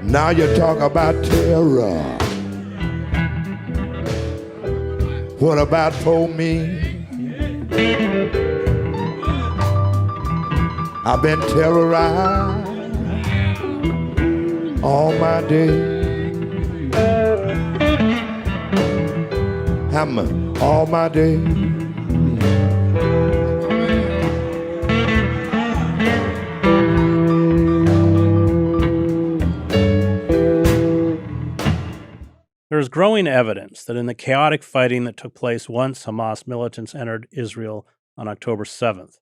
Now you talk about terror. What about for me? I've been terrorized all my day. Hammer all my day. There is growing evidence that in the chaotic fighting that took place once Hamas militants entered Israel on October 7th,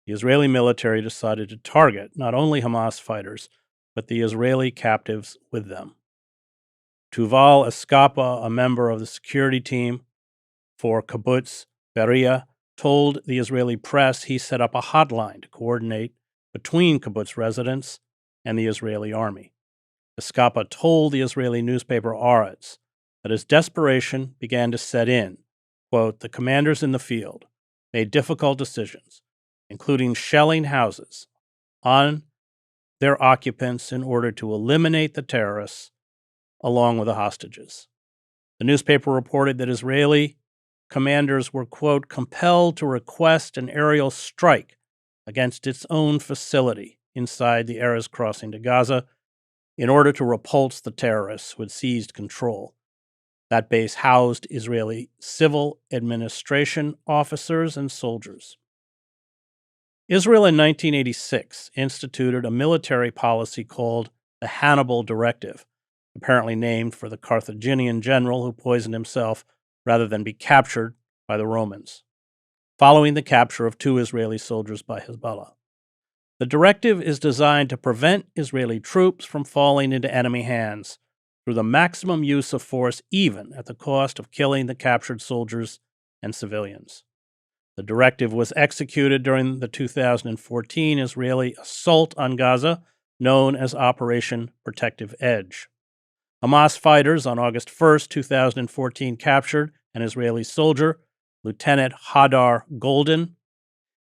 the Israeli military decided to target not only Hamas fighters, but the Israeli captives with them. Tuval Eskapa, a member of the security team for Kibbutz Beria, told the Israeli press he set up a hotline to coordinate between kibbutz residents and the Israeli army. Eskapa told the Israeli newspaper Haaretz that as desperation began to set in, quote, the commanders in the field made difficult decisions, including shelling houses on their occupants in order to eliminate the terrorists along with the hostages. The newspaper reported that Israeli commanders were, quote, compelled to request an aerial strike against its own facility inside the Erez crossing to Gaza in order to repulse the terrorists who had seized control. That base housed Israeli civil administration officers and soldiers. Israel in 1986 instituted a military policy called the Hannibal Directive, apparently named for the Carthaginian general who poisoned himself rather than be captured by the Romans, following the capture of 2 Israeli soldiers by Hezbollah. The directive is designed to prevent Israeli troops from falling into enemy hands through the maximum use of force, even at the cost of killing the captured soldiers and civilians. The directive was executed during the 2014 Israeli assault on Gaza, known as Operation Protective Edge. Hamas fighters on August 1st, 2014 captured an Israeli soldier, Lieutenant Hadar Golden.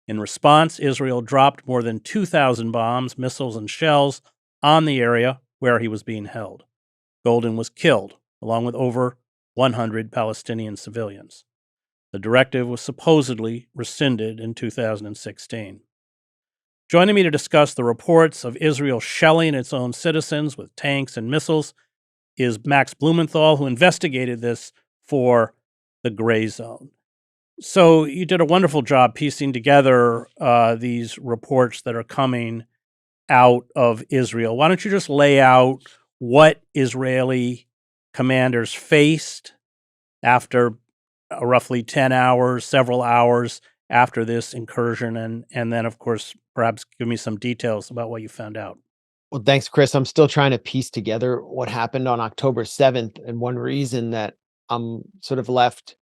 In response, Israel dropped more than 2,000 bombs, missiles, and shells on the area where he was being held. Golden was killed, along with over 100 Palestinian civilians. The directive was supposedly rescinded in 2016. Joining me to discuss the reports of Israel shelling its own citizens with tanks and missiles is Max Blumenthal, who investigated this for The Grayzone. So you did a wonderful job piecing together these reports that are coming out of Israel. Why don't you just lay out what Israeli commanders faced after roughly 10 hours, several hours after this incursion, and then, of course, perhaps give me some details about what you found out. Well, thanks, Chris. I'm still trying to piece together what happened on October 7th. And one reason that I'm sort of left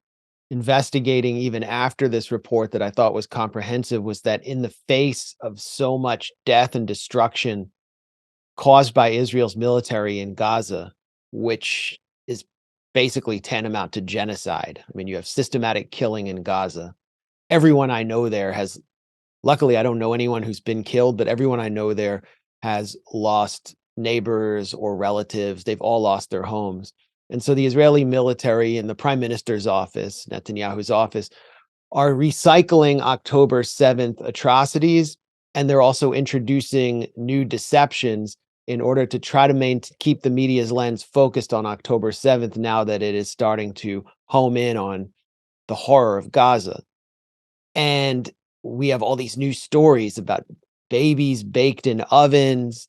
investigating even after this report that I thought was comprehensive was that in the face of so much death and destruction caused by Israel's military in Gaza, which is basically tantamount to genocide. I mean, you have systematic killing in Gaza. Everyone I know there has, luckily, I don't know anyone who's been killed, but everyone I know there has lost neighbors or relatives. They've all lost their homes. And so the Israeli military and the prime minister's office, Netanyahu's office, are recycling October 7th atrocities. And they're also introducing new deceptions in order to try to keep the media's lens focused on October 7th now that it is starting to home in on the horror of Gaza. And we have all these new stories about babies baked in ovens.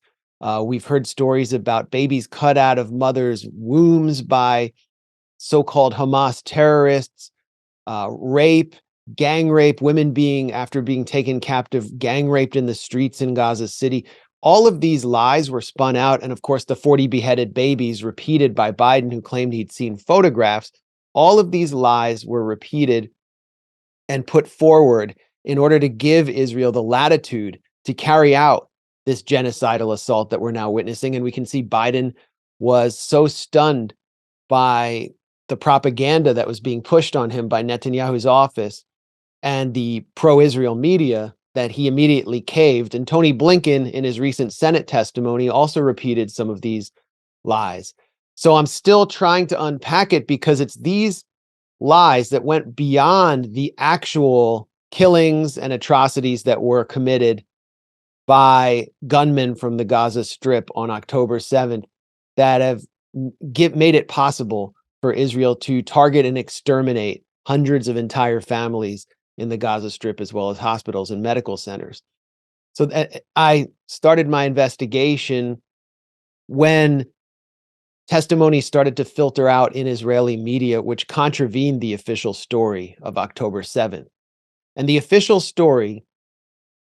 We've heard stories about babies cut out of mothers' wombs by so-called Hamas terrorists, rape, gang rape, women after being taken captive, gang raped in the streets in Gaza City. All of these lies were spun out. And of course, the 40 beheaded babies repeated by Biden, who claimed he'd seen photographs. All of these lies were repeated and put forward in order to give Israel the latitude to carry out this genocidal assault that we're now witnessing. And we can see Biden was so stunned by the propaganda that was being pushed on him by Netanyahu's office and the pro-Israel media that he immediately caved. And Tony Blinken, in his recent Senate testimony, also repeated some of these lies. So I'm still trying to unpack it because it's these lies that went beyond the actual killings and atrocities that were committed by gunmen from the Gaza Strip on October 7th that have made it possible for Israel to target and exterminate hundreds of entire families in the Gaza Strip, as well as hospitals and medical centers. So I started my investigation when testimony started to filter out in Israeli media, which contravened the official story of October 7th. And the official story,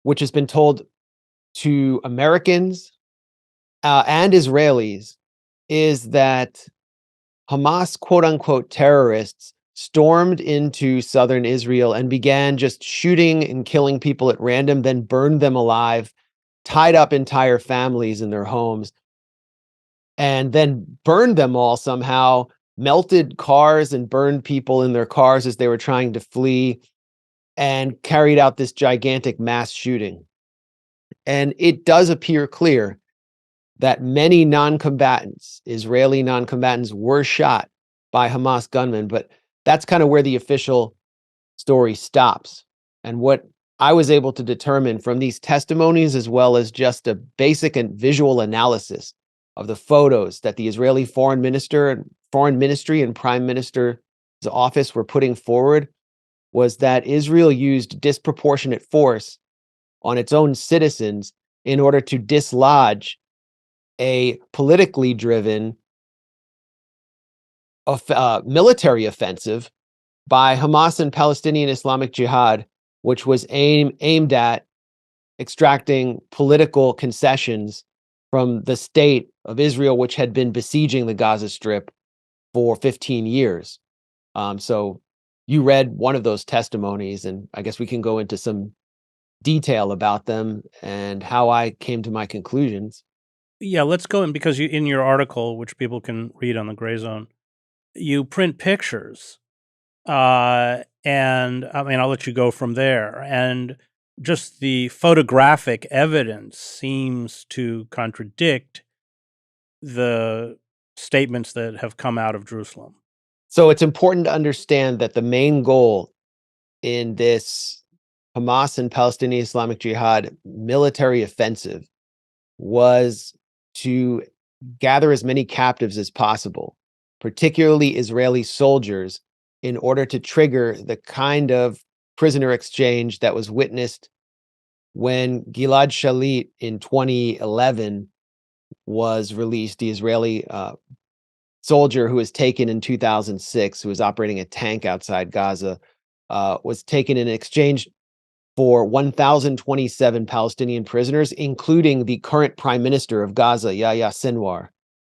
which has been told to Americans and Israelis, is that Hamas, quote unquote, terrorists stormed into southern Israel and began just shooting and killing people at random, then burned them alive, tied up entire families in their homes, and then burned them all somehow, melted cars and burned people in their cars as they were trying to flee, and carried out this gigantic mass shooting. And it does appear clear that many non-combatants, Israeli non-combatants, were shot by Hamas gunmen, but that's kind of where the official story stops. And what I was able to determine from these testimonies, as well as just a basic and visual analysis of the photos that the Israeli foreign ministry and prime minister's office were putting forward, was that Israel used disproportionate force on its own citizens in order to dislodge a politically driven military offensive by Hamas and Palestinian Islamic Jihad, which was aimed at extracting political concessions from the state of Israel, which had been besieging the Gaza Strip for 15 years. So you read one of those testimonies, and I guess we can go into some detail about them and how I came to my conclusions. Yeah, let's go in, because in your article, which people can read on the Grayzone, you print pictures. And I mean, I'll let you go from there. And just the photographic evidence seems to contradict the statements that have come out of Jerusalem. So it's important to understand that the main goal in this Hamas and Palestinian Islamic Jihad military offensive was to gather as many captives as possible, particularly Israeli soldiers, in order to trigger the kind of prisoner exchange that was witnessed when Gilad Shalit in 2011 was released, the Israeli soldier who was taken in 2006, who was operating a tank outside Gaza, was taken in exchange for 1,027 Palestinian prisoners, including the current prime minister of Gaza, Yahya Sinwar.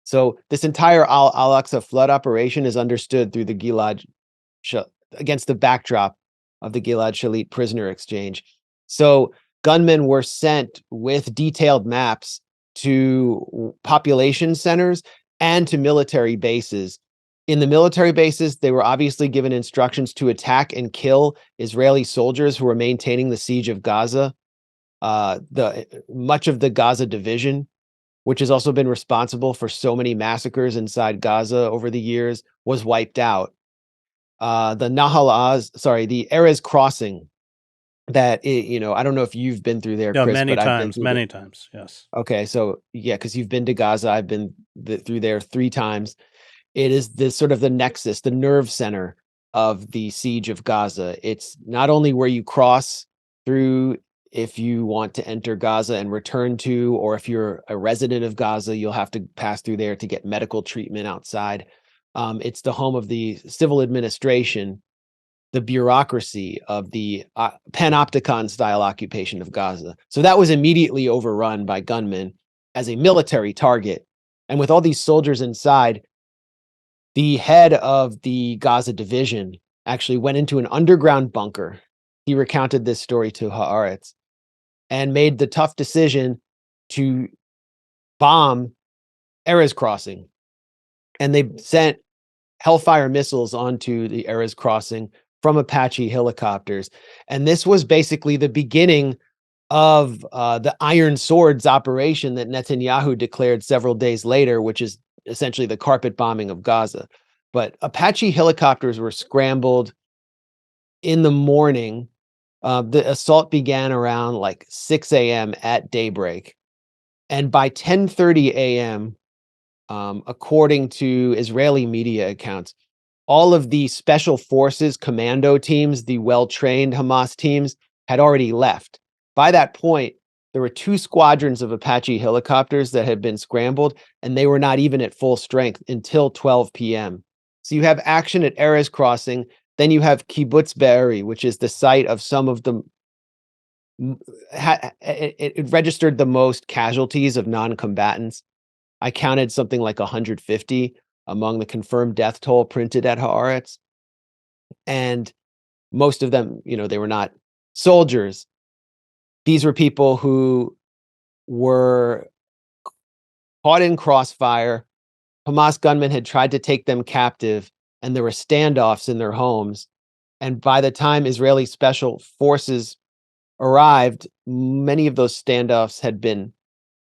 So this entire Al-Aqsa Flood operation is understood through the against the backdrop of the Gilad Shalit prisoner exchange. So gunmen were sent with detailed maps to population centers and to military bases. In the military bases, they were obviously given instructions to attack and kill Israeli soldiers who were maintaining the siege of Gaza. Much of the Gaza division, which has also been responsible for so many massacres inside Gaza over the years, was wiped out. The Erez crossing, that I don't know if you've been through there, Yeah, Chris, many but I've been times, many times, yes. Okay, so yeah, because you've been to Gaza, I've been through there 3 times. It is the sort of the nexus, the nerve center of the siege of Gaza. It's not only where you cross through if you want to enter Gaza and return to, or if you're a resident of Gaza, you'll have to pass through there to get medical treatment outside. It's the home of the civil administration, the bureaucracy of the panopticon-style occupation of Gaza. So that was immediately overrun by gunmen as a military target. And with all these soldiers inside, the head of the Gaza division actually went into an underground bunker. He recounted this story to Haaretz and made the tough decision to bomb Erez crossing. And they sent Hellfire missiles onto the Erez crossing from Apache helicopters. And this was basically the beginning of the Iron Swords operation that Netanyahu declared several days later, which is essentially the carpet bombing of Gaza. But Apache helicopters were scrambled in the morning. The assault began around like 6 a.m. at daybreak. And by 10:30 a.m., according to Israeli media accounts, all of the special forces commando teams, the well-trained Hamas teams, had already left. By that point, there were 2 squadrons of Apache helicopters that had been scrambled, and they were not even at full strength until 12 p.m. So you have action at Erez Crossing, then you have Kibbutz Be'eri, which is the site of some of the it registered the most casualties of non-combatants. I counted something like 150 among the confirmed death toll printed at Haaretz. And most of them, they were not soldiers. These were people who were caught in crossfire. Hamas gunmen had tried to take them captive, and there were standoffs in their homes. And by the time Israeli special forces arrived, many of those standoffs had been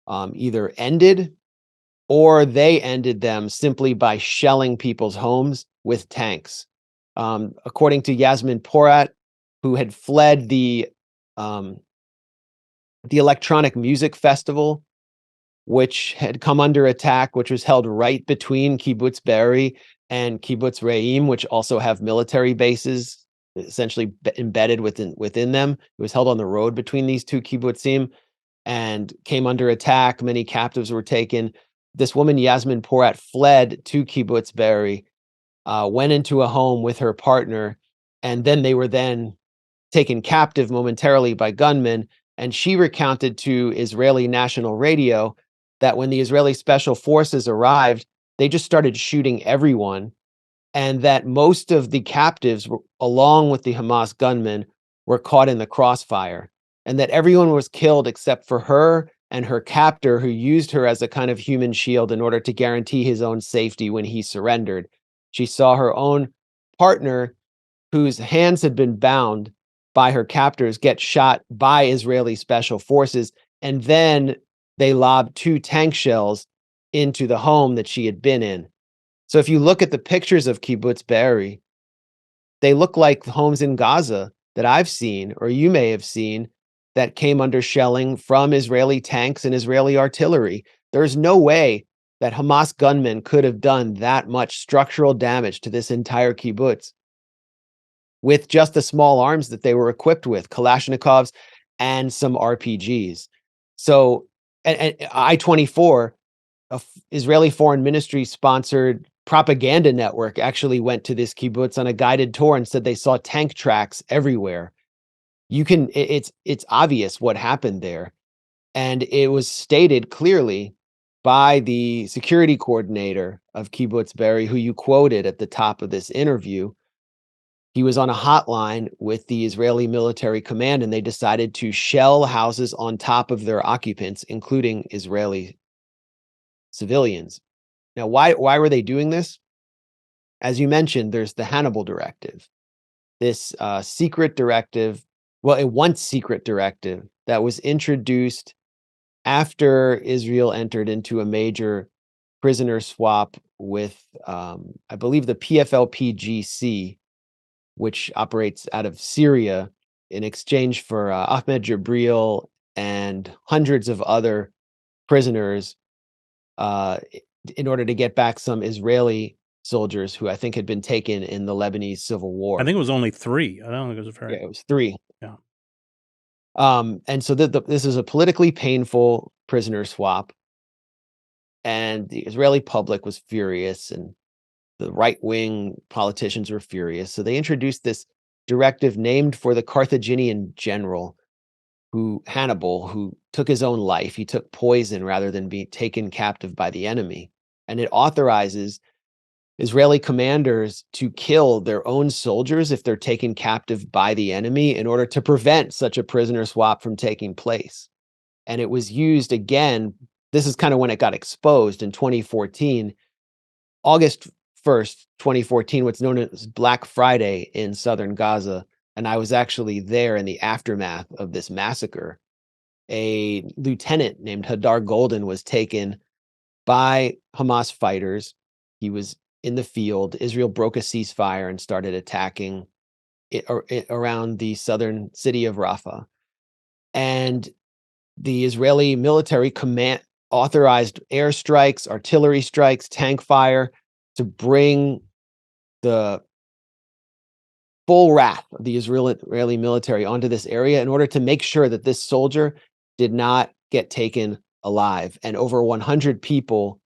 either ended, or they ended them simply by shelling people's homes with tanks. According to Yasmin Porat, who had fled the electronic music festival, which had come under attack, which was held right between Kibbutz Be'eri and Kibbutz Re'im, which also have military bases essentially embedded within them. It was held on the road between these 2 kibbutzim and came under attack. Many captives were taken. This woman, Yasmin Porat, fled to Kibbutz Be'eri, went into a home with her partner, and then they were then taken captive momentarily by gunmen. And she recounted to Israeli national radio that when the Israeli special forces arrived, they just started shooting everyone, and that most of the captives, along with the Hamas gunmen, were caught in the crossfire, and that everyone was killed except for her and her captor, who used her as a kind of human shield in order to guarantee his own safety when he surrendered. She saw her own partner, whose hands had been bound by her captors, get shot by Israeli special forces, and then they lobbed 2 tank shells into the home that she had been in. So if you look at the pictures of Kibbutz Be'eri, they look like homes in Gaza that I've seen, or you may have seen, that came under shelling from Israeli tanks and Israeli artillery. There's no way that Hamas gunmen could have done that much structural damage to this entire kibbutz with just the small arms that they were equipped with, Kalashnikovs and some RPGs. So, and I-24, Israeli Foreign Ministry sponsored propaganda network, actually went to this kibbutz on a guided tour and said they saw tank tracks everywhere. It's obvious what happened there. And it was stated clearly by the security coordinator of Kibbutz Be'eri, who you quoted at the top of this interview. He was on a hotline with the Israeli military command, and they decided to shell houses on top of their occupants, including Israeli civilians. Now, why were they doing this? As you mentioned, there's the Hannibal Directive, this secret directive, well, a once secret directive that was introduced after Israel entered into a major prisoner swap with, I believe, the PFLP-GC, which operates out of Syria, in exchange for Ahmed Jibril and hundreds of other prisoners, in order to get back some Israeli soldiers who I think had been taken in the Lebanese civil war. I think it was only 3. I don't think it was very. Yeah, it was 3. Yeah. And so this is a politically painful prisoner swap, and the Israeli public was furious, and the right-wing politicians were furious. So they introduced this directive named for the Carthaginian general, Hannibal, who took his own life. He took poison rather than be taken captive by the enemy. And it authorizes Israeli commanders to kill their own soldiers if they're taken captive by the enemy in order to prevent such a prisoner swap from taking place. And it was used again. This is kind of when it got exposed in 2014, August 1st, 2014, what's known as Black Friday in southern Gaza. And I was actually there in the aftermath of this massacre. A lieutenant named Hadar Golden was taken by Hamas fighters. He was in the field. Israel broke a ceasefire and started attacking around the southern city of Rafah. And the Israeli military command authorized airstrikes, artillery strikes, tank fire to bring the full wrath of the Israeli military onto this area in order to make sure that this soldier did not get taken alive. And over 100 people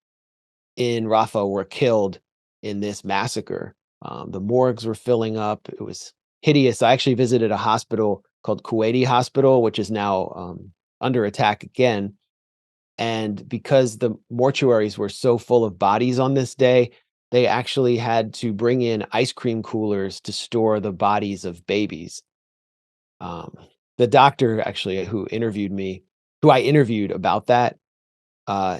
in Rafah were killed in this massacre. The morgues were filling up. It was hideous. I actually visited a hospital called Kuwaiti Hospital, which is now under attack again. And because the mortuaries were so full of bodies on this day, they actually had to bring in ice cream coolers to store the bodies of babies. The doctor actually who I interviewed about that,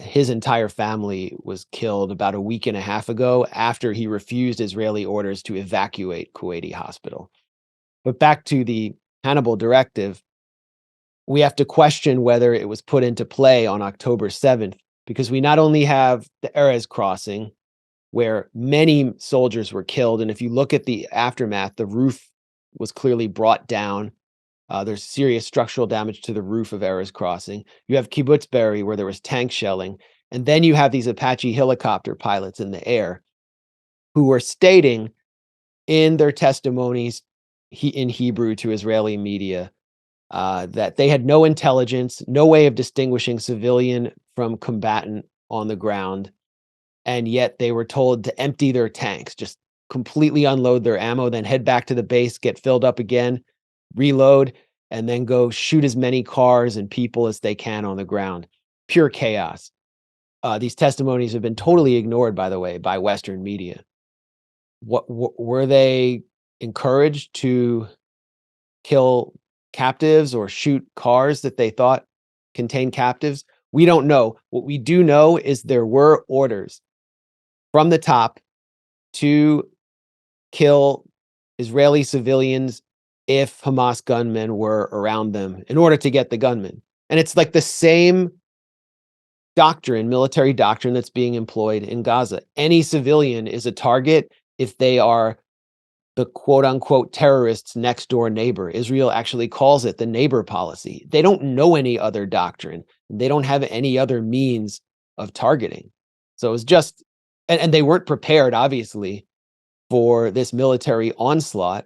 his entire family was killed about a week and a half ago after he refused Israeli orders to evacuate Kuwaiti Hospital. But back to the Hannibal Directive, we have to question whether it was put into play on October 7th, because we not only have the Erez crossing, where many soldiers were killed, and if you look at the aftermath, the roof was clearly brought down. There's serious structural damage to the roof of Erez crossing. You have Kibbutz Be'eri, where there was tank shelling, and then you have these Apache helicopter pilots in the air who were stating in their testimonies in Hebrew to Israeli media that they had no intelligence, no way of distinguishing civilian from combatant on the ground, and yet they were told to empty their tanks, just completely unload their ammo, then head back to the base, get filled up again, reload, and then go shoot as many cars and people as they can on the ground. Pure chaos. These testimonies have been totally ignored, by the way, by Western media. What were they encouraged to kill captives or shoot cars that they thought contained captives? We don't know. What we do know is there were orders from the top to kill Israeli civilians if Hamas gunmen were around them in order to get the gunmen. And it's like the same doctrine, military doctrine that's being employed in Gaza. Any civilian is a target if they are the quote unquote terrorists' next door neighbor. Israel actually calls it the neighbor policy. They don't know any other doctrine. They don't have any other means of targeting. So it was just, and they weren't prepared, obviously, for this military onslaught.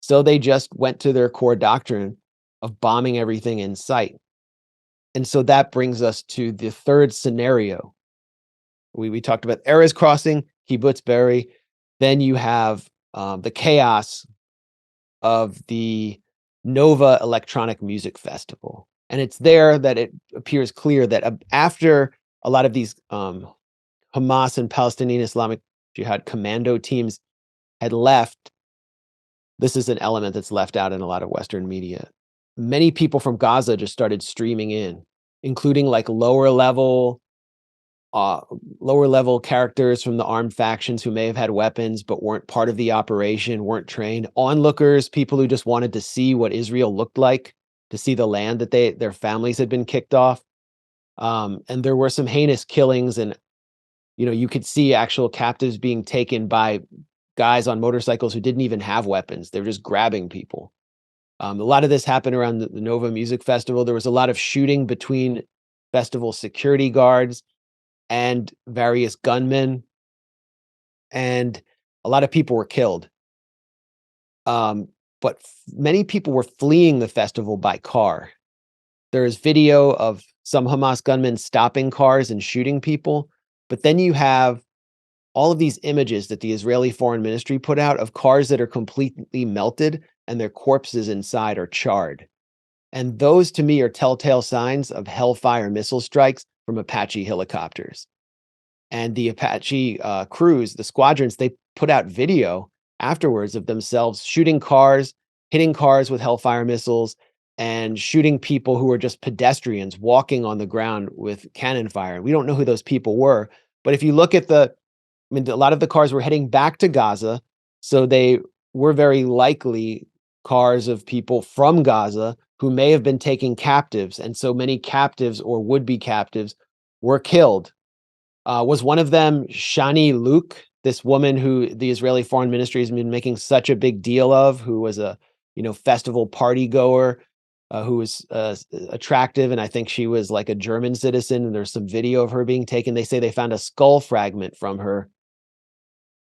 So they just went to their core doctrine of bombing everything in sight. And so that brings us to the third scenario. We talked about Erez crossing, Kibbutz Be'eri. Then you have the chaos of the Nova Electronic Music Festival. And it's there that it appears clear that after a lot of these Hamas and Palestinian Islamic Jihad commando teams had left, this is an element that's left out in a lot of Western media. Many people from Gaza just started streaming in, including like lower level characters from the armed factions who may have had weapons but weren't part of the operation, weren't trained, onlookers, people who just wanted to see what Israel looked like, to see the land that their families had been kicked off. And there were some heinous killings, and you could see actual captives being taken by guys on motorcycles who didn't even have weapons. They were just grabbing people. A lot of this happened around the Nova Music Festival. There was a lot of shooting between festival security guards and various gunmen, and a lot of people were killed. But many people were fleeing the festival by car. There is video of some Hamas gunmen stopping cars and shooting people, but then you have all of these images that the Israeli Foreign Ministry put out of cars that are completely melted and their corpses inside are charred. And those, to me, are telltale signs of Hellfire missile strikes from Apache helicopters. And the Apache crews, the squadrons, they put out video afterwards of themselves shooting cars, hitting cars with Hellfire missiles, and shooting people who were just pedestrians walking on the ground with cannon fire. We don't know who those people were, but if you look at a lot of the cars were heading back to Gaza, so they were very likely cars of people from Gaza who may have been taking captives, and so many captives or would-be captives were killed Was one of them Shani Luke, this woman who the Israeli Foreign Ministry has been making such a big deal of, who was a festival party goer, who was attractive, and I think she was like a German citizen. And there's some video of her being taken. They say they found a skull fragment from her.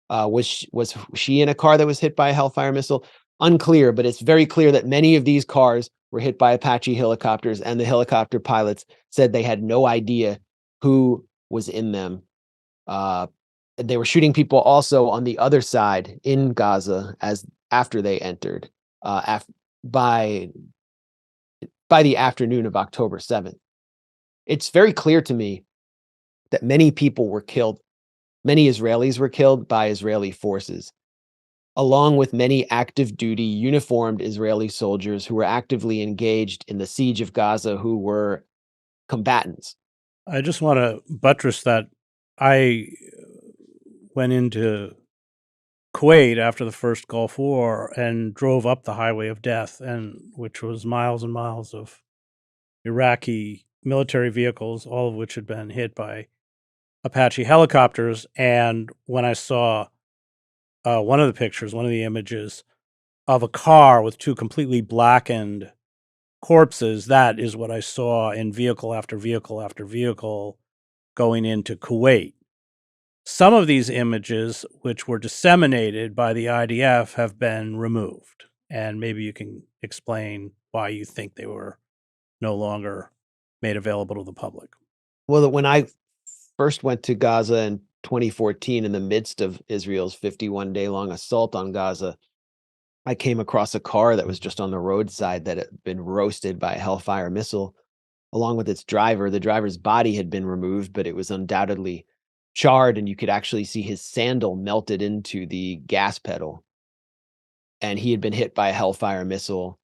Was she in a car that was hit by a Hellfire missile? Unclear, but it's very clear that many of these cars were hit by Apache helicopters, and the helicopter pilots said they had no idea who was in them. They were shooting people also on the other side in Gaza after they entered by the afternoon of October 7th. It's very clear to me that many people were killed. Many Israelis were killed by Israeli forces, along with many active duty uniformed Israeli soldiers who were actively engaged in the siege of Gaza, who were combatants. I just want to buttress that. I went into Kuwait after the first Gulf War and drove up the highway of death, which was miles and miles of Iraqi military vehicles, all of which had been hit by Apache helicopters. And when I saw one of the images of a car with two completely blackened corpses, that is what I saw in vehicle after vehicle after vehicle going into Kuwait. Some of these images, which were disseminated by the IDF, have been removed. And maybe you can explain why you think they were no longer made available to the public. Well, when I first went to Gaza in 2014, in the midst of Israel's 51-day-long assault on Gaza, I came across a car that was just on the roadside that had been roasted by a Hellfire missile, along with its driver. The driver's body had been removed, but it was undoubtedly charred, and you could actually see his sandal melted into the gas pedal. And he had been hit by a Hellfire missile.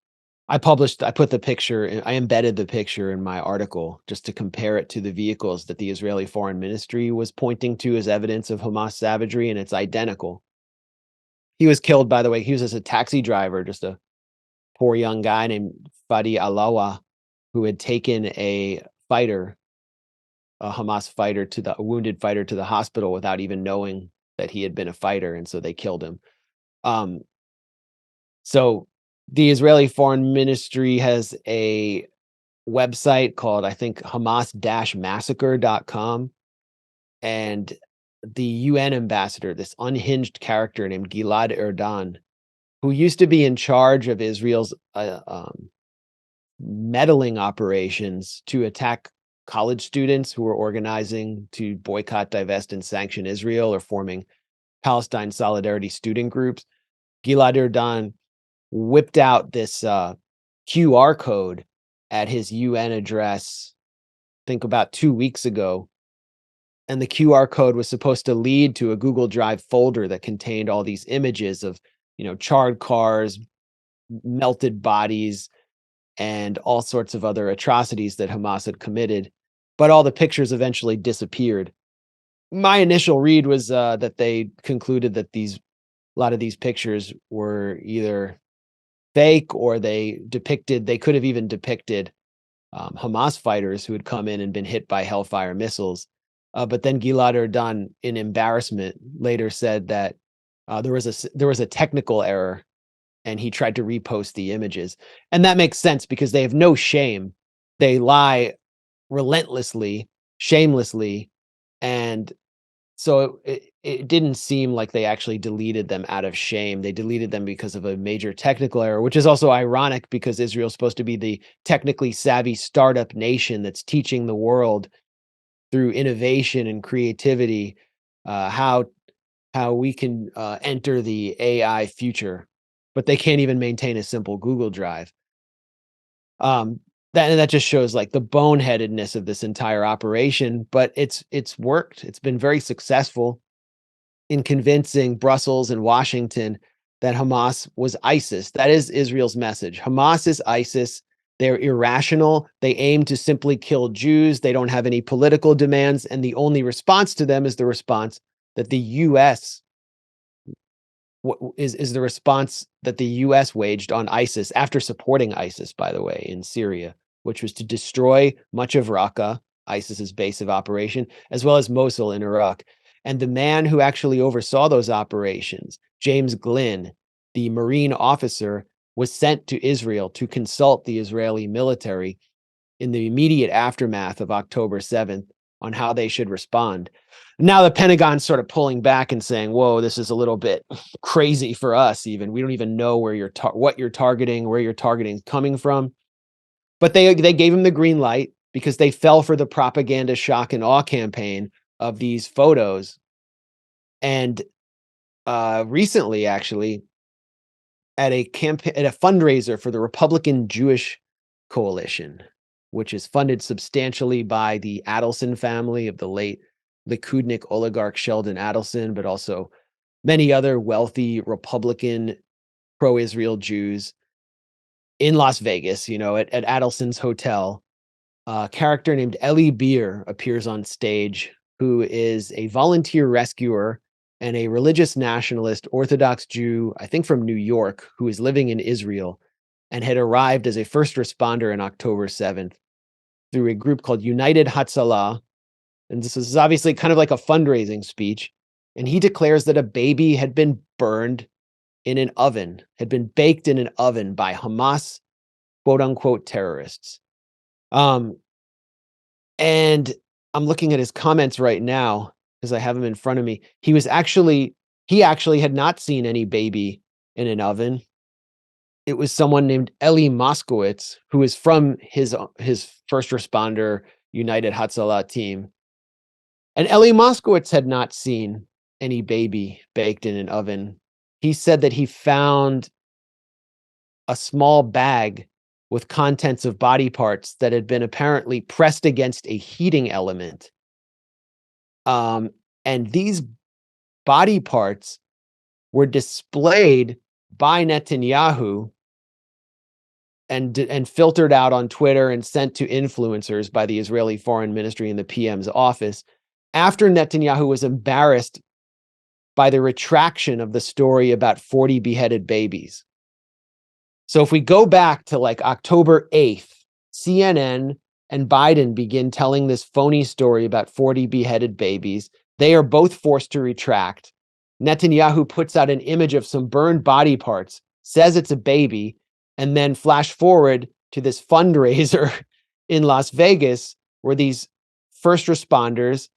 I put the picture, I embedded the picture in my article just to compare it to the vehicles that the Israeli Foreign Ministry was pointing to as evidence of Hamas savagery, and it's identical. He was killed, by the way. He was just a taxi driver, just a poor young guy named Fadi Alawa, who had taken a Hamas fighter, a wounded fighter, to the hospital without even knowing that he had been a fighter, and so they killed him. So the Israeli Foreign Ministry has a website called, I think, Hamas-massacre.com, and the UN ambassador, this unhinged character named Gilad Erdan, who used to be in charge of Israel's meddling operations to attack college students who were organizing to boycott, divest, and sanction Israel, or forming Palestine Solidarity student groups. Gilad Erdan whipped out this QR code at his UN address, I think about 2 weeks ago. And the QR code was supposed to lead to a Google Drive folder that contained all these images of, charred cars, melted bodies, and all sorts of other atrocities that Hamas had committed. But all the pictures eventually disappeared. My initial read was that they concluded that a lot of these pictures were either fake, or they could have even depicted Hamas fighters who had come in and been hit by Hellfire missiles. But then Gilad Erdan, in embarrassment, later said that there was a technical error, and he tried to repost the images. And that makes sense, because they have no shame. They lie relentlessly, shamelessly, and so it didn't seem like they actually deleted them out of shame. They deleted them because of a major technical error, which is also ironic, because Israel's supposed to be the technically savvy startup nation that's teaching the world through innovation and creativity how we can enter the AI future, but they can't even maintain a simple Google Drive. That just shows like the boneheadedness of this entire operation, but it's worked. It's been very successful in convincing Brussels and Washington that Hamas was ISIS. That is Israel's message. Hamas is ISIS. They're irrational. They aim to simply kill Jews. They don't have any political demands, and the only response to them is the response that the U.S. is the response that the U.S. waged on ISIS after supporting ISIS, by the way, in Syria, which was to destroy much of Raqqa, ISIS's base of operation, as well as Mosul in Iraq. And the man who actually oversaw those operations, James Glynn, the Marine officer, was sent to Israel to consult the Israeli military in the immediate aftermath of October 7th on how they should respond. Now the Pentagon's sort of pulling back and saying, whoa, this is a little bit crazy for us even. We don't even know where what you're targeting, where your targeting is coming from. But they gave him the green light because they fell for the propaganda shock and awe campaign of these photos. And recently, actually, at a fundraiser for the Republican Jewish Coalition, which is funded substantially by the Adelson family of the late Likudnik oligarch Sheldon Adelson, but also many other wealthy Republican pro-Israel Jews in Las Vegas, at Adelson's hotel. A character named Eli Beer appears on stage, who is a volunteer rescuer and a religious nationalist Orthodox Jew, I think from New York, who is living in Israel and had arrived as a first responder on October 7th through a group called United Hatzalah. And this is obviously kind of like a fundraising speech. And he declares that a baby had been burned in an oven, had been baked in an oven by Hamas, quote unquote, terrorists. And I'm looking at his comments right now because I have him in front of me. He actually had not seen any baby in an oven. It was someone named Eli Moskowitz, who is from his first responder United Hatzalah team. And Eli Moskowitz had not seen any baby baked in an oven. He said that he found a small bag with contents of body parts that had been apparently pressed against a heating element. And these body parts were displayed by Netanyahu and filtered out on Twitter and sent to influencers by the Israeli Foreign Ministry and the PM's office after Netanyahu was embarrassed by the retraction of the story about 40 beheaded babies. So if we go back to like October 8th, CNN and Biden begin telling this phony story about 40 beheaded babies. They are both forced to retract. Netanyahu puts out an image of some burned body parts, says it's a baby, and then flash forward to this fundraiser in Las Vegas where these first responders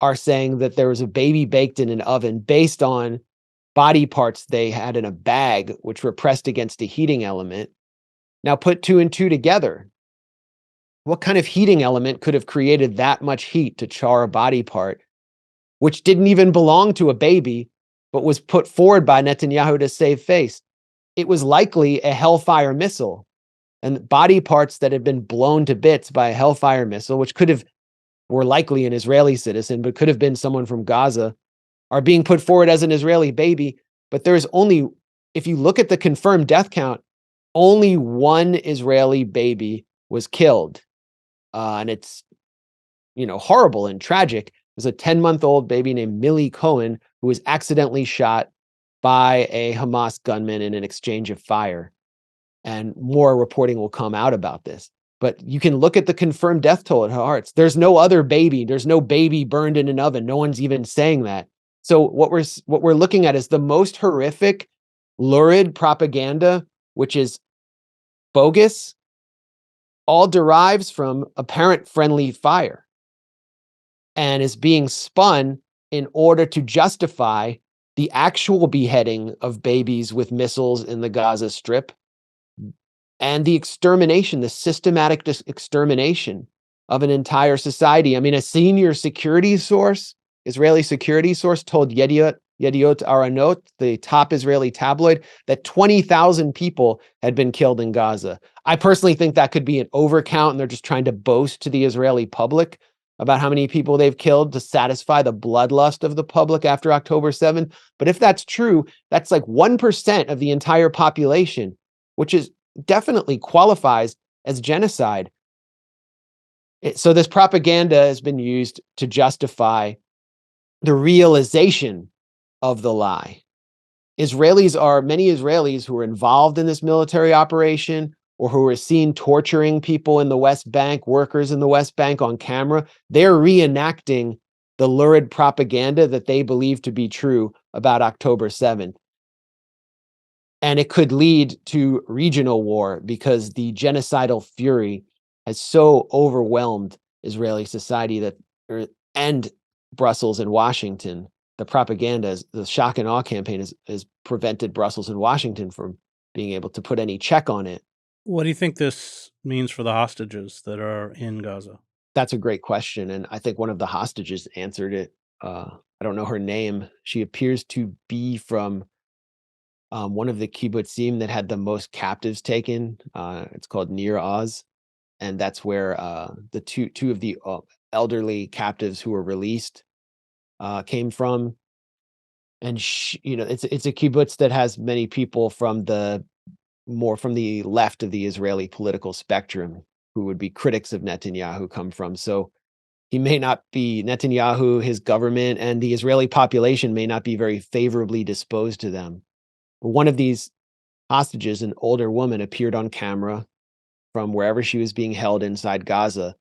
are saying that there was a baby baked in an oven based on body parts they had in a bag, which were pressed against a heating element. Now put two and two together. What kind of heating element could have created that much heat to char a body part, which didn't even belong to a baby, but was put forward by Netanyahu to save face? It was likely a Hellfire missile, and body parts that had been blown to bits by a Hellfire missile, which were likely an Israeli citizen, but could have been someone from Gaza, are being put forward as an Israeli baby. But there's only, if you look at the confirmed death count, only one Israeli baby was killed. And it's, horrible and tragic. There's a 10-month-old baby named Millie Cohen who was accidentally shot by a Hamas gunman in an exchange of fire. And more reporting will come out about this. But you can look at the confirmed death toll at Haaretz. There's no other baby. There's no baby burned in an oven. No one's even saying that. So what we're looking at is the most horrific, lurid propaganda, which is bogus, all derives from apparent friendly fire and is being spun in order to justify the actual beheading of babies with missiles in the Gaza Strip and the extermination, the systematic extermination of an entire society. I mean, a senior security source, Israeli security source, told Yediot Aharonot, the top Israeli tabloid, that 20,000 people had been killed in Gaza. I personally think that could be an overcount, and they're just trying to boast to the Israeli public about how many people they've killed to satisfy the bloodlust of the public after October 7th. But if that's true, that's like 1% of the entire population, which is definitely qualifies as genocide. So this propaganda has been used to justify the realization of the lie. Many Israelis who were involved in this military operation or who are seen torturing people in the West Bank, workers in the West Bank on camera, they're reenacting the lurid propaganda that they believe to be true about October 7th. And it could lead to regional war because the genocidal fury has so overwhelmed Israeli society and Brussels and Washington. The propaganda, the shock and awe campaign has prevented Brussels and Washington from being able to put any check on it. What do you think this means for the hostages that are in Gaza? That's a great question, and I think one of the hostages answered it. I don't know her name. She appears to be from one of the kibbutzim that had the most captives taken. It's called Nir Oz, and that's where the two of the elderly captives who were released came from. And it's a kibbutz that has many people from the left of the Israeli political spectrum who would be critics of Netanyahu come from. So he may not be Netanyahu, his government, and the Israeli population may not be very favorably disposed to them. But one of these hostages, an older woman, appeared on camera from wherever she was being held inside Gaza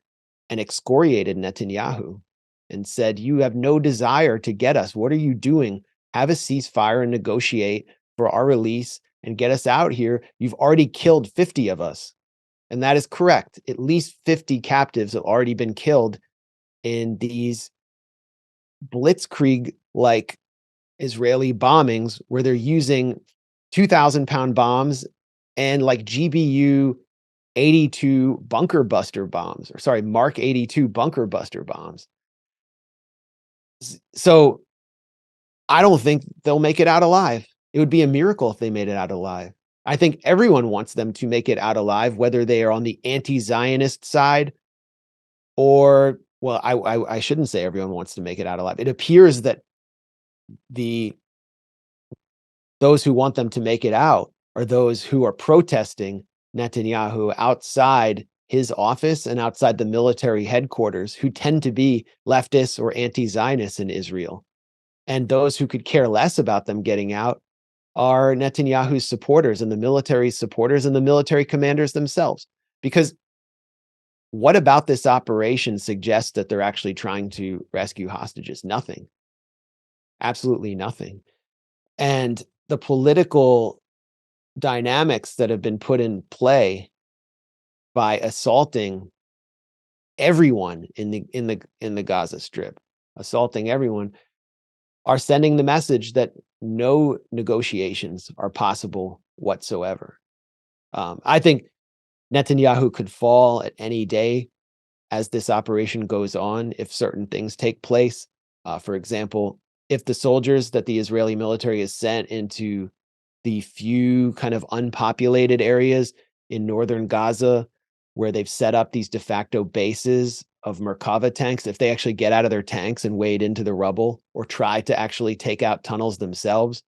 and excoriated Netanyahu and said, "You have no desire to get us. What are you doing? Have a ceasefire and negotiate for our release and get us out here. You've already killed 50 of us." And that is correct. At least 50 captives have already been killed in these blitzkrieg-like Israeli bombings where they're using 2,000-pound bombs and like GBU 82 bunker buster bombs, or sorry, Mark 82 bunker buster bombs. So I don't think they'll make it out alive. It would be a miracle if they made it out alive. I think everyone wants them to make it out alive, whether they are on the anti-Zionist side or, well, I shouldn't say everyone wants to make it out alive. It appears that those who want them to make it out are those who are protesting Netanyahu outside his office and outside the military headquarters, who tend to be leftists or anti-Zionists in Israel. And those who could care less about them getting out are Netanyahu's supporters and the military supporters and the military commanders themselves. Because what about this operation suggests that they're actually trying to rescue hostages? Nothing. Absolutely nothing. And the political dynamics that have been put in play by assaulting everyone in the Gaza Strip, assaulting everyone, are sending the message that no negotiations are possible whatsoever. I think Netanyahu could fall at any day as this operation goes on if certain things take place. For example, if the soldiers that the Israeli military has sent into the few kind of unpopulated areas in northern Gaza where they've set up these de facto bases of Merkava tanks, if they actually get out of their tanks and wade into the rubble or try to actually take out tunnels themselves,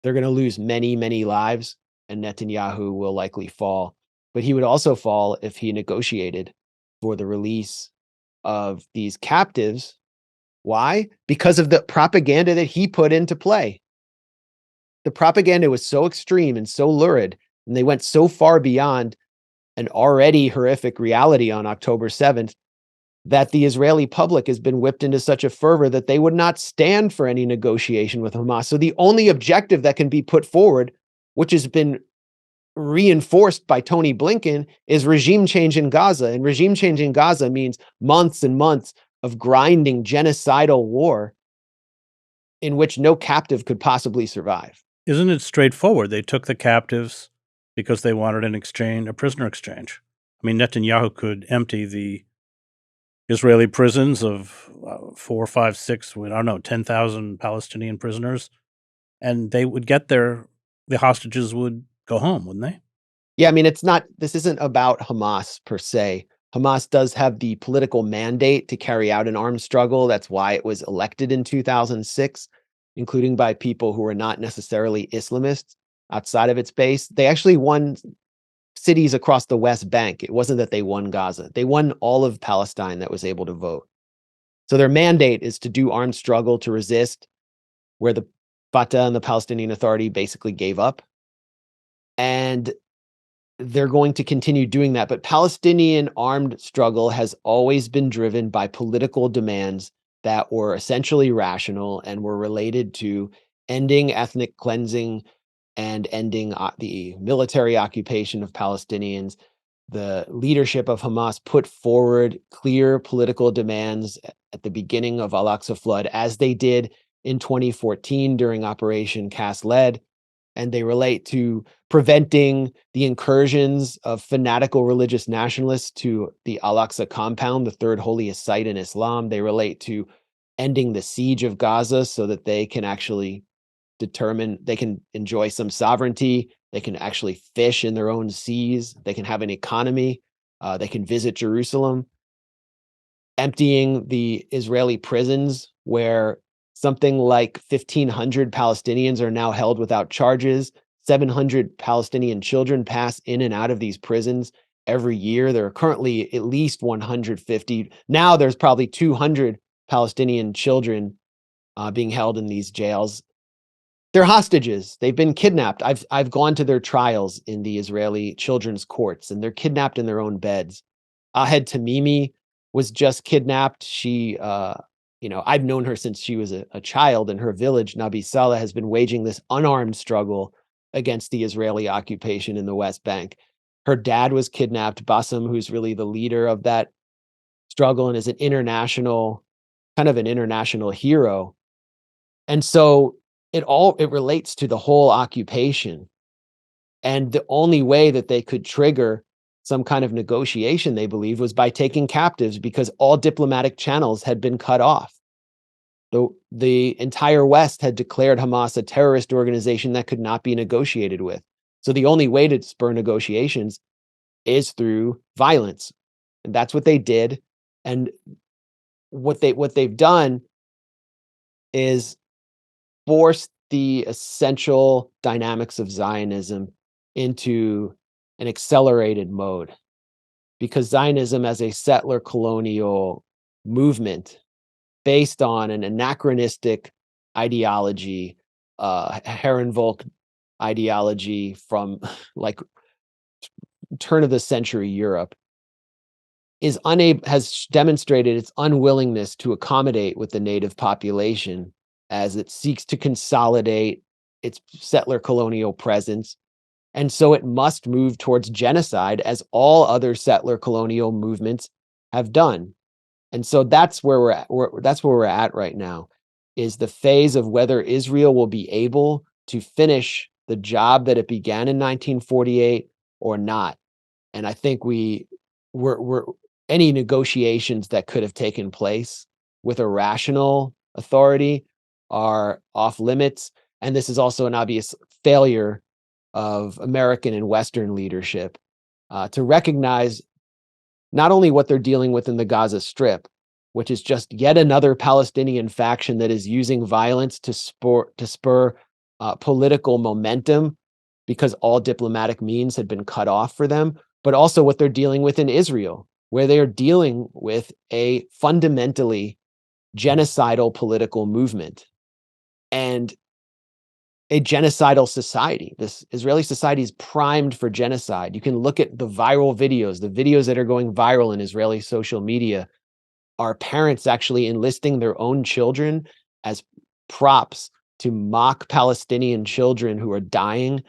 they're going to lose many, many lives, and Netanyahu will likely fall. But he would also fall if he negotiated for the release of these captives. Why? Because of the propaganda that he put into play. The propaganda was so extreme and so lurid, and they went so far beyond an already horrific reality on October 7th, that the Israeli public has been whipped into such a fervor that they would not stand for any negotiation with Hamas. So the only objective that can be put forward, which has been reinforced by Tony Blinken, is regime change in Gaza. And regime change in Gaza means months and months of grinding genocidal war in which no captive could possibly survive. Isn't it straightforward? They took the captives because they wanted a prisoner exchange. I mean, Netanyahu could empty the Israeli prisons of 4, 5, 6, 10,000 Palestinian prisoners, and they would get the hostages would go home, wouldn't they? Yeah, I mean, this isn't about Hamas per se. Hamas does have the political mandate to carry out an armed struggle. That's why it was elected in 2006, including by people who are not necessarily Islamists outside of its base. They actually won cities across the West Bank. It wasn't that they won Gaza. They won all of Palestine that was able to vote. So their mandate is to do armed struggle to resist, where the Fatah and the Palestinian Authority basically gave up. And they're going to continue doing that. But Palestinian armed struggle has always been driven by political demands that were essentially rational and were related to ending ethnic cleansing and ending the military occupation of Palestinians. The leadership of Hamas put forward clear political demands at the beginning of Al-Aqsa Flood, as they did in 2014 during Operation Cast Lead, and they relate to preventing the incursions of fanatical religious nationalists to the Al-Aqsa compound, the third holiest site in Islam. They relate to ending the siege of Gaza so that they can actually they can enjoy some sovereignty, they can actually fish in their own seas, they can have an economy, they can visit Jerusalem, emptying the Israeli prisons where something like 1,500 Palestinians are now held without charges. 700 Palestinian children pass in and out of these prisons every year. There are currently at least 150. Now there's probably 200 Palestinian children being held in these jails. They're hostages. They've been kidnapped. I've gone to their trials in the Israeli children's courts, and they're kidnapped in their own beds. Ahed Tamimi was just kidnapped. She, I've known her since she was a child, and her village, Nabi Saleh, has been waging this unarmed struggle against the Israeli occupation in the West Bank. Her dad was kidnapped, Bassem, who's really the leader of that struggle and is an international hero. And so it relates to the whole occupation. And the only way that they could trigger some kind of negotiation, they believe, was by taking captives, because all diplomatic channels had been cut off. The entire West had declared Hamas a terrorist organization that could not be negotiated with. So the only way to spur negotiations is through violence. And that's what they did. And what they've done is force the essential dynamics of Zionism into an accelerated mode, because Zionism, as a settler colonial movement based on an anachronistic ideology, Herrenvolk ideology from like turn of the century Europe, has demonstrated its unwillingness to accommodate with the native population as it seeks to consolidate its settler colonial presence. And so it must move towards genocide, as all other settler colonial movements have done. And so that's where we're at right now, is the phase of whether Israel will be able to finish the job that it began in 1948 or not. And I think any negotiations that could have taken place with a rational authority are off limits. And this is also an obvious failure of American and Western leadership to recognize not only what they're dealing with in the Gaza Strip, which is just yet another Palestinian faction that is using violence to spur political momentum, because all diplomatic means had been cut off for them, but also what they're dealing with in Israel, where they are dealing with a fundamentally genocidal political movement and a genocidal society. This Israeli society is primed for genocide. You can look at the videos that are going viral in Israeli social media are parents actually enlisting their own children as props to mock Palestinian children who are dying,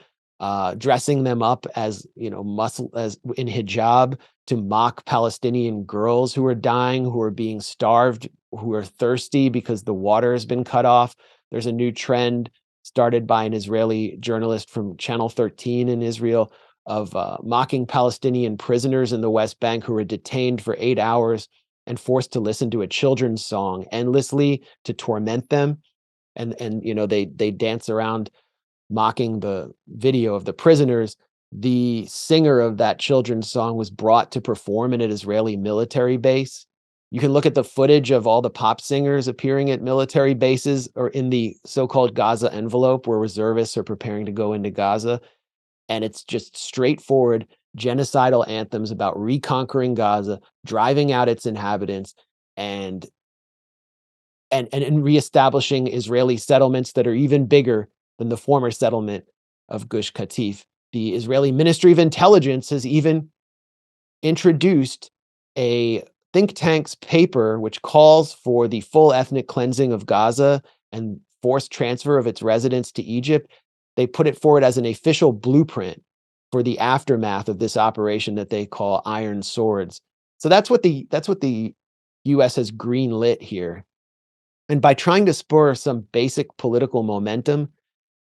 dressing them up as in hijab to mock Palestinian girls who are dying, who are being starved, who are thirsty because the water has been cut off. There's a new trend started by an Israeli journalist from Channel 13 in Israel of mocking Palestinian prisoners in the West Bank who were detained for 8 hours and forced to listen to a children's song endlessly to torment them. And they dance around mocking the video of the prisoners. The singer of that children's song was brought to perform in an Israeli military base. You can look at the footage of all the pop singers appearing at military bases or in the so-called Gaza Envelope, where reservists are preparing to go into Gaza. And it's just straightforward genocidal anthems about reconquering Gaza, driving out its inhabitants, and reestablishing Israeli settlements that are even bigger than the former settlement of Gush Katif. the Israeli Ministry of Intelligence has even introduced a think tank's paper which calls for the full ethnic cleansing of Gaza and forced transfer of its residents to Egypt. They put it forward as an official blueprint for the aftermath of this operation that they call Iron Swords. So that's what the US has greenlit here. And by trying to spur some basic political momentum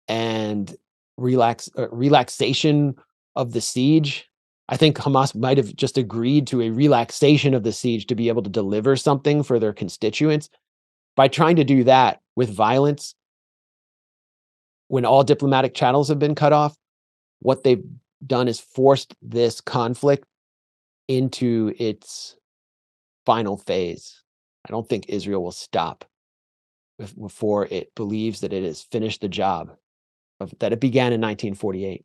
and relaxation of the siege, I think Hamas might have just agreed to a relaxation of the siege to be able to deliver something for their constituents. By trying to do that with violence, when all diplomatic channels have been cut off, what they've done is forced this conflict into its final phase. I don't think Israel will stop before it believes that it has finished the job that it began in 1948.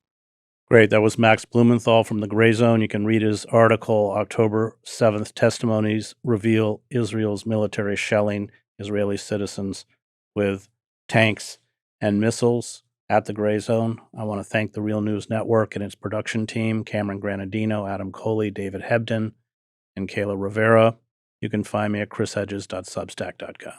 Great. That was Max Blumenthal from The Grayzone. You can read his article, October 7th, Testimonies Reveal Israel's Military Shelling Israeli Citizens with Tanks and Missiles, at The Grayzone. I want to thank the Real News Network and its production team, Cameron Granadino, Adam Coley, David Hebden, and Kayla Rivera. You can find me at chrishedges.substack.com.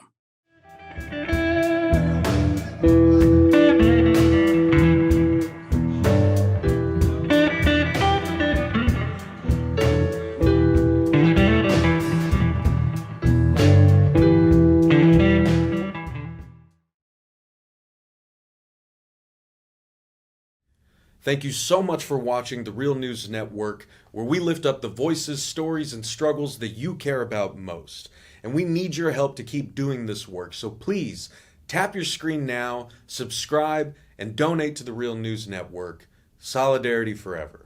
Thank you so much for watching the Real News Network, where we lift up the voices, stories, and struggles that you care about most. And we need your help to keep doing this work, so please tap your screen now, subscribe, and donate to the Real News Network. Solidarity forever.